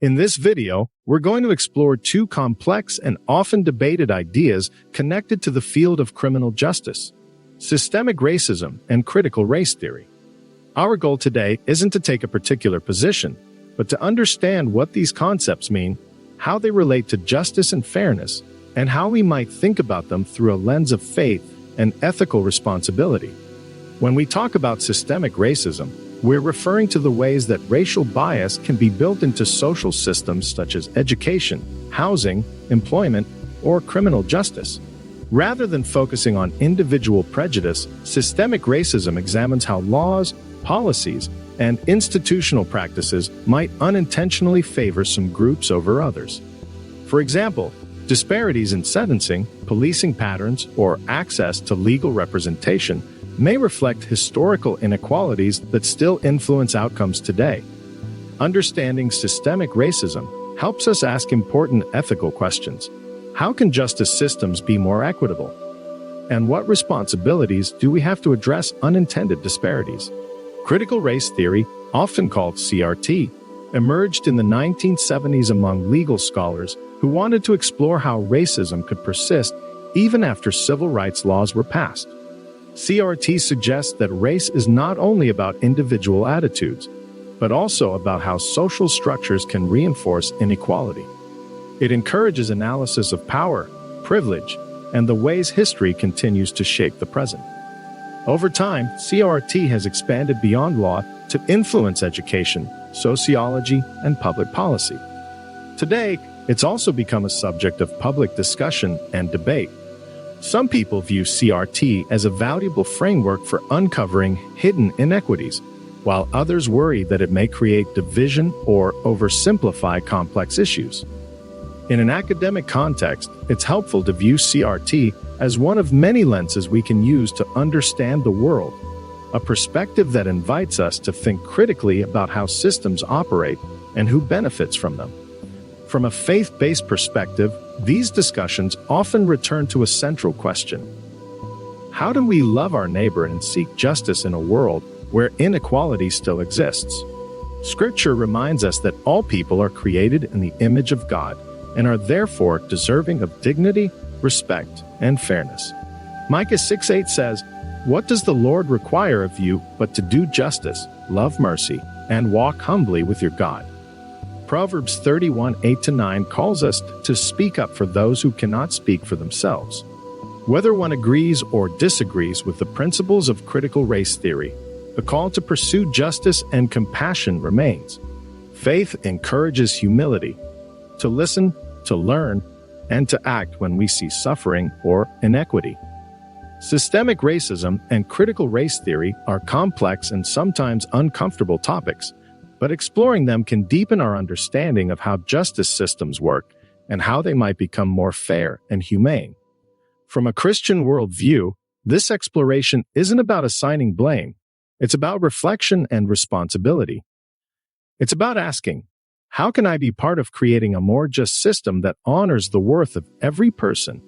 In this video, we're going to explore two complex and often debated ideas connected to the field of criminal justice: systemic racism and critical race theory. Our goal today isn't to take a particular position, but to understand what these concepts mean, how they relate to justice and fairness, and how we might think about them through a lens of faith and ethical responsibility. When we talk about systemic racism, we're referring to the ways that racial bias can be built into social systems such as education, housing, employment, or criminal justice. Rather than focusing on individual prejudice, systemic racism examines how laws, policies, and institutional practices might unintentionally favor some groups over others. For example, disparities in sentencing, policing patterns, or access to legal representation may reflect historical inequalities that still influence outcomes today. Understanding systemic racism helps us ask important ethical questions. How can justice systems be more equitable? And what responsibilities do we have to address unintended disparities? Critical race theory, often called CRT, emerged in the 1970s among legal scholars who wanted to explore how racism could persist even after civil rights laws were passed. CRT suggests that race is not only about individual attitudes, but also about how social structures can reinforce inequality. It encourages analysis of power, privilege, and the ways history continues to shape the present. Over time, CRT has expanded beyond law to influence education, sociology, and public policy. Today, it's also become a subject of public discussion and debate. Some people view CRT as a valuable framework for uncovering hidden inequities, while others worry that it may create division or oversimplify complex issues. In an academic context, it's helpful to view CRT as one of many lenses we can use to understand the world, a perspective that invites us to think critically about how systems operate and who benefits from them. From a faith-based perspective, these discussions often return to a central question: how do we love our neighbor and seek justice in a world where inequality still exists? Scripture reminds us that all people are created in the image of God and are therefore deserving of dignity, respect, and fairness. Micah 6:8 says, "What does the Lord require of you but to do justice, love mercy, and walk humbly with your God?" Proverbs 31:8-9 calls us to speak up for those who cannot speak for themselves. Whether one agrees or disagrees with the principles of critical race theory, the call to pursue justice and compassion remains. Faith encourages humility, to listen, to learn, and to act when we see suffering or inequity. Systemic racism and critical race theory are complex and sometimes uncomfortable topics, but exploring them can deepen our understanding of how justice systems work and how they might become more fair and humane. From a Christian worldview, this exploration isn't about assigning blame. It's about reflection and responsibility. It's about asking, how can I be part of creating a more just system that honors the worth of every person,